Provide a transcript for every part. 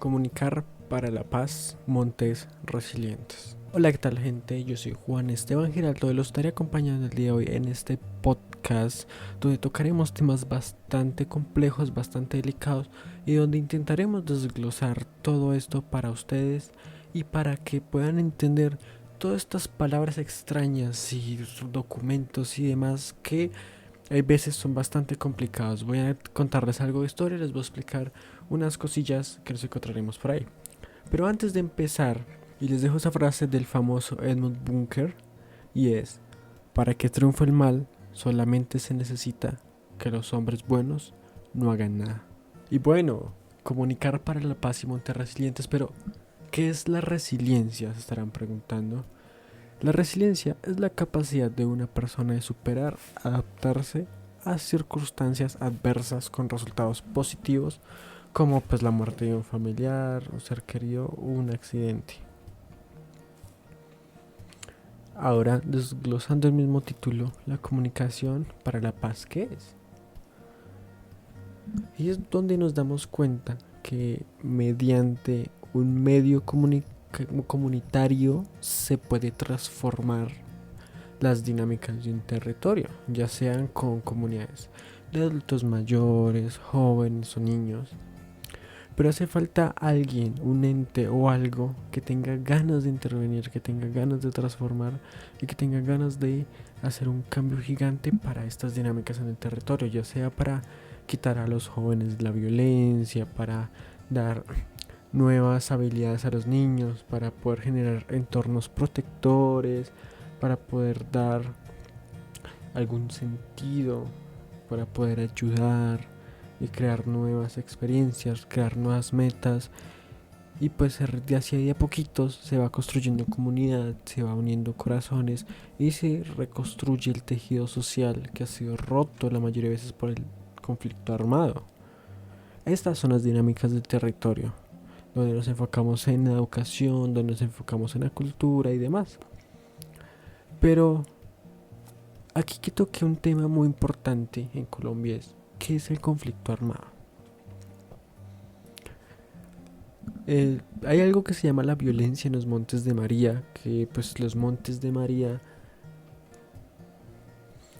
Comunicar para la paz, Montes Resilientes. Hola, ¿qué tal, gente? Yo soy Juan Esteban Giraldo y los estaré acompañando el día de hoy en este podcast donde tocaremos temas bastante complejos, bastante delicados y donde intentaremos desglosar todo esto para ustedes y para que puedan entender todas estas palabras extrañas y documentos y demás que hay veces son bastante complicados. Voy a contarles algo de historia y les voy a explicar unas cosillas que nos encontraremos por ahí. Pero antes de empezar, y les dejo esa frase del famoso Edmund Bunker, y es: para que triunfe el mal, solamente se necesita que los hombres buenos no hagan nada. Y bueno, comunicar para la paz y montar resilientes, pero ¿qué es la resiliencia? Se estarán preguntando. La resiliencia es la capacidad de una persona de superar, adaptarse a circunstancias adversas con resultados positivos, como pues la muerte de un familiar, un ser querido o un accidente. Ahora, desglosando el mismo título, la comunicación para la paz, ¿qué es? Y es donde nos damos cuenta que mediante un medio comunitario se puede transformar las dinámicas de un territorio, ya sean con comunidades de adultos mayores, jóvenes o niños. Pero hace falta alguien, un ente o algo que tenga ganas de intervenir, que tenga ganas de transformar y que tenga ganas de hacer un cambio gigante para estas dinámicas en el territorio, ya sea para quitar a los jóvenes la violencia, para dar nuevas habilidades a los niños, para poder generar entornos protectores, para poder dar algún sentido, para poder ayudar y crear nuevas experiencias, crear nuevas metas. Y pues de hacia a poquitos se va construyendo comunidad, se va uniendo corazones y se reconstruye el tejido social que ha sido roto la mayoría de veces por el conflicto armado. Estas son las dinámicas del territorio, donde nos enfocamos en la educación, donde nos enfocamos en la cultura y demás. Pero aquí que toque un tema muy importante en Colombia es: ¿qué es el conflicto armado? Hay algo que se llama la violencia en los Montes de María, que pues los Montes de María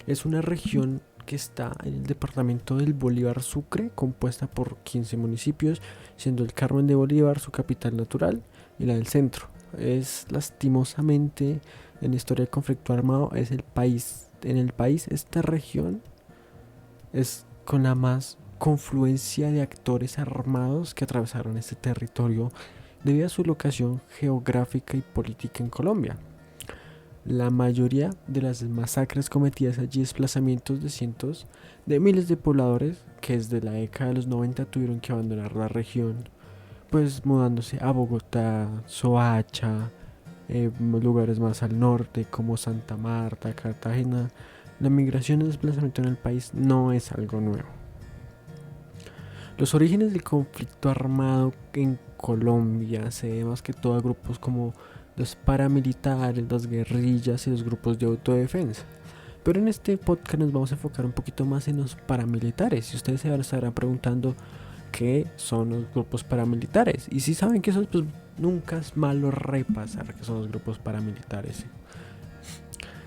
es una región que está en el departamento del Bolívar Sucre, compuesta por 15 municipios, siendo el Carmen de Bolívar su capital natural y la del centro. Es lastimosamente, en la historia del conflicto armado, es el país, en el país esta región es con la más confluencia de actores armados que atravesaron este territorio debido a su locación geográfica y política en Colombia. La mayoría de las masacres cometidas allí, desplazamientos de cientos de miles de pobladores que desde la década de los 90 tuvieron que abandonar la región, pues mudándose a Bogotá, Soacha, lugares más al norte como Santa Marta, Cartagena. La migración y desplazamiento en el país no es algo nuevo. Los orígenes del conflicto armado en Colombia se deben más que todo a grupos como los paramilitares, las guerrillas y los grupos de autodefensa. Pero en este podcast nos vamos a enfocar un poquito más en los paramilitares. Y ustedes se estarán preguntando qué son los grupos paramilitares. Y si saben que eso, pues nunca es malo repasar qué son los grupos paramilitares.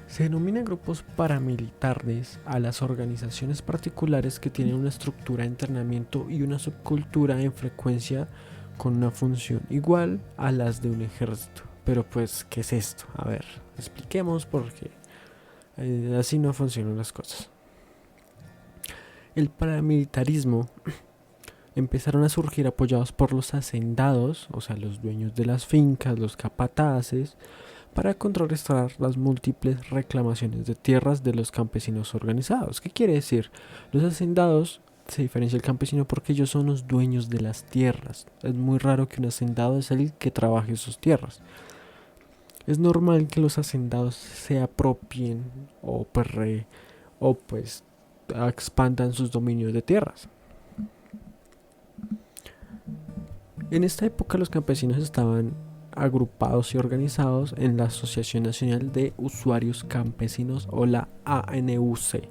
Se denominan grupos paramilitares a las organizaciones particulares que tienen una estructura de entrenamiento y una subcultura en frecuencia con una función igual a las de un ejército. Pero pues, ¿qué es esto? A ver, expliquemos porque así no funcionan las cosas. El paramilitarismo empezaron a surgir apoyados por los hacendados, o sea, los dueños de las fincas, los capataces, para contrarrestar las múltiples reclamaciones de tierras de los campesinos organizados. ¿Qué quiere decir? Los hacendados se diferencia del campesino porque ellos son los dueños de las tierras. Es muy raro que un hacendado es el que trabaje sus tierras. Es normal que los hacendados se apropien o pues expandan sus dominios de tierras. En esta época los campesinos estaban agrupados y organizados en la Asociación Nacional de Usuarios Campesinos, o la ANUC.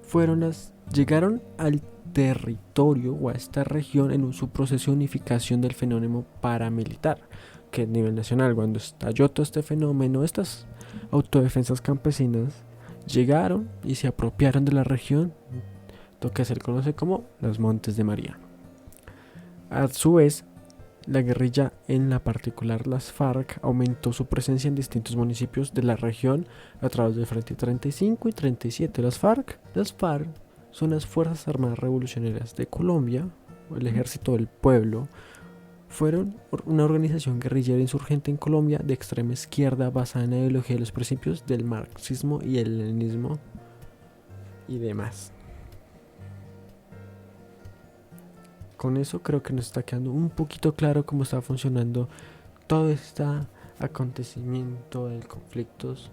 Llegaron al territorio o a esta región en su proceso de unificación del fenómeno paramilitar, que a nivel nacional, cuando estalló todo este fenómeno, estas autodefensas campesinas llegaron y se apropiaron de la región, lo que se le conoce como los Montes de María. A su vez, la guerrilla, en la particular las FARC, aumentó su presencia en distintos municipios de la región a través del Frente 35 y 37. Las FARC son las Fuerzas Armadas Revolucionarias de Colombia, o el Ejército del Pueblo. Fueron una organización guerrillera insurgente en Colombia de extrema izquierda basada en la ideología de los principios del marxismo y el leninismo y demás. Con eso creo que nos está quedando un poquito claro cómo está funcionando todo este acontecimiento de conflictos.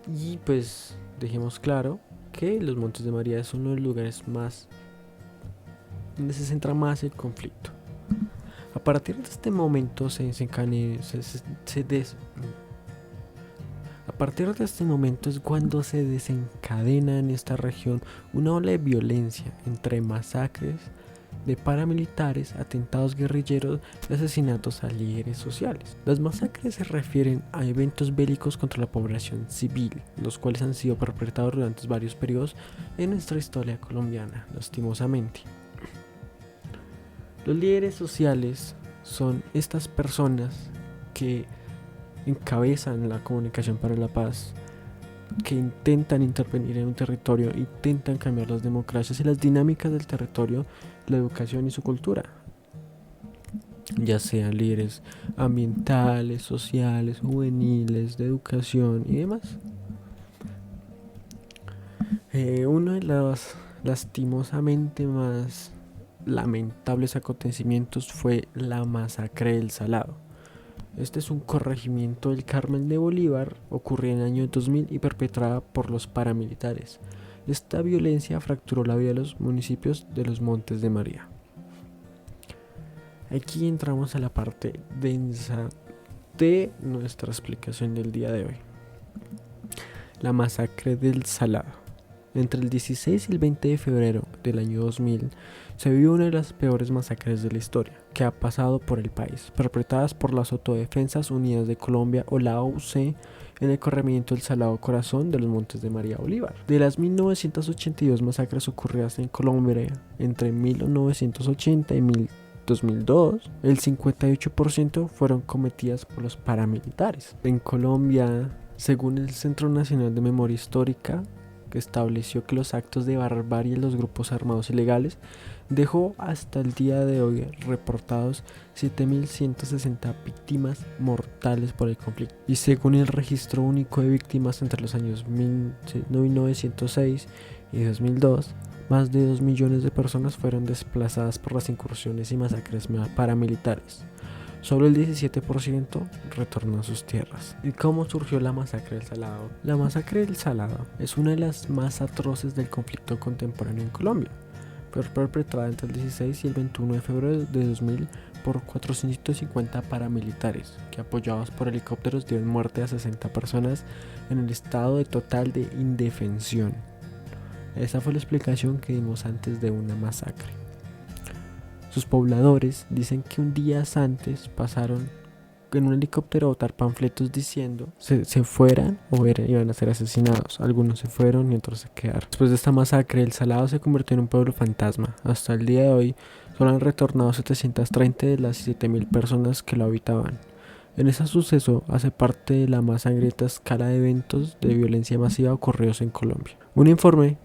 Y pues dejemos claro que los Montes de María es uno de los lugares más donde se centra más el conflicto. A partir de este momento a partir de este momento es cuando se desencadena en esta región una ola de violencia entre masacres de paramilitares, atentados guerrilleros y asesinatos a líderes sociales. Las masacres se refieren a eventos bélicos contra la población civil, los cuales han sido perpetrados durante varios periodos en nuestra historia colombiana, lastimosamente. Los líderes sociales son estas personas que encabezan la comunicación para la paz, que intentan intervenir en un territorio, intentan cambiar las democracias y las dinámicas del territorio, la educación y su cultura, ya sean líderes ambientales, sociales, juveniles, de educación y demás. Uno de los lastimosamente más lamentables acontecimientos fue la masacre del Salado. Este es un corregimiento del Carmen de Bolívar, ocurrida en el año 2000 y perpetrada por los paramilitares. Esta violencia fracturó la vida de los municipios de los Montes de María. Aquí entramos a la parte densa de nuestra explicación del día de hoy. La masacre del Salado. Entre el 16 y el 20 de febrero del año 2000 se vivió una de las peores masacres de la historia que ha pasado por el país, perpetradas por las Autodefensas Unidas de Colombia o la AUC en el corregimiento del Salado Corazón de los Montes de María Bolívar. De las 1982 masacres ocurridas en Colombia entre 1980 y 2002, el 58% fueron cometidas por los paramilitares. En Colombia, según el Centro Nacional de Memoria Histórica, que estableció que los actos de barbarie de los grupos armados ilegales dejó hasta el día de hoy reportados 7.160 víctimas mortales por el conflicto. Y según el registro único de víctimas entre los años 1906 y 2002, más de 2 millones de personas fueron desplazadas por las incursiones y masacres paramilitares. Solo el 17% retornó a sus tierras. ¿Y cómo surgió la masacre del Salado? La masacre del Salado es una de las más atroces del conflicto contemporáneo en Colombia. Fue perpetrada entre el 16 y el 21 de febrero de 2000 por 450 paramilitares que, apoyados por helicópteros, dieron muerte a 60 personas en el estado de total de indefensión. Esa fue la explicación que dimos antes de una masacre. Sus pobladores dicen que un día antes pasaron en un helicóptero a botar panfletos diciendo se fueran o iban a ser asesinados. Algunos se fueron y otros se quedaron. Después de esta masacre, el Salado se convirtió en un pueblo fantasma. Hasta el día de hoy solo han retornado 730 de las 7.000 personas que lo habitaban. En ese suceso hace parte de la más sangrienta escala de eventos de violencia masiva ocurridos en Colombia. Un informe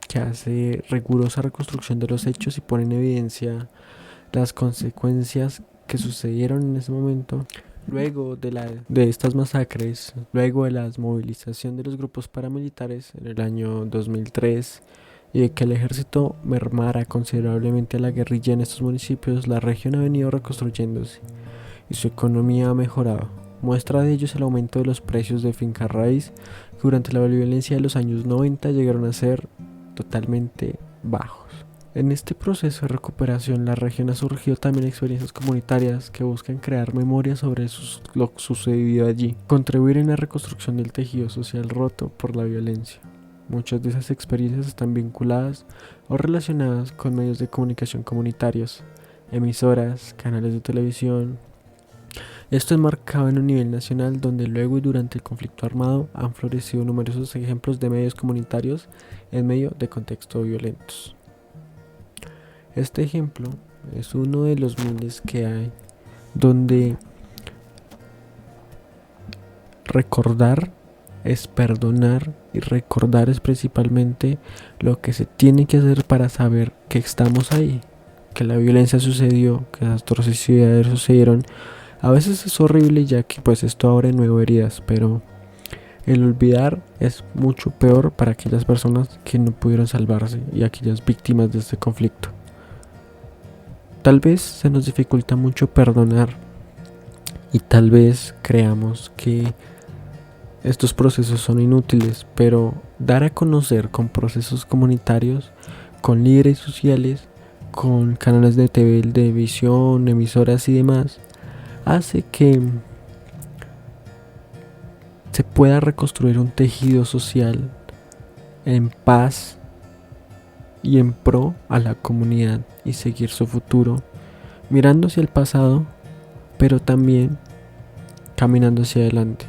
que hace rigurosa reconstrucción de los hechos y pone en evidencia las consecuencias que sucedieron en ese momento. Luego de estas masacres, luego de la movilización de los grupos paramilitares en el año 2003 y de que el ejército mermara considerablemente a la guerrilla en estos municipios, la región ha venido reconstruyéndose y su economía ha mejorado. Muestra de ello es el aumento de los precios de finca raíz, que durante la violencia de los años 90 llegaron a ser totalmente bajos. En este proceso de recuperación, la región ha surgido también experiencias comunitarias que buscan crear memoria sobre lo sucedido allí, contribuir en la reconstrucción del tejido social roto por la violencia. Muchas de esas experiencias están vinculadas o relacionadas con medios de comunicación comunitarios, emisoras, canales de televisión. Esto es marcado en un nivel nacional donde luego y durante el conflicto armado han florecido numerosos ejemplos de medios comunitarios en medio de contextos violentos. Este ejemplo es uno de los miles que hay donde recordar es perdonar y recordar es principalmente lo que se tiene que hacer para saber que estamos ahí, que la violencia sucedió, que las atrocidades sucedieron. A veces es horrible ya que pues esto abre nuevas heridas, pero el olvidar es mucho peor para aquellas personas que no pudieron salvarse y aquellas víctimas de este conflicto. Tal vez se nos dificulta mucho perdonar y tal vez creamos que estos procesos son inútiles, pero dar a conocer con procesos comunitarios, con líderes sociales, con canales de televisión, emisoras y demás, hace que se pueda reconstruir un tejido social en paz y en pro a la comunidad y seguir su futuro, mirando hacia el pasado, pero también caminando hacia adelante,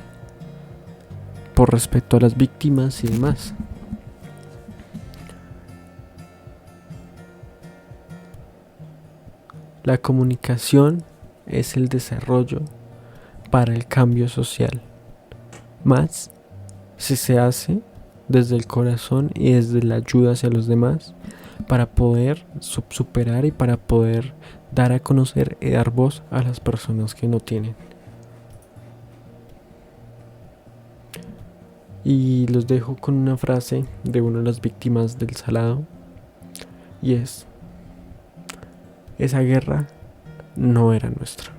por respeto a las víctimas y demás. La comunicación es el desarrollo para el cambio social, más si se hace desde el corazón y desde la ayuda hacia los demás para poder superar y para poder dar a conocer y dar voz a las personas que no tienen. Y los dejo con una frase de una de las víctimas del Salado y es: esa guerra no era nuestra.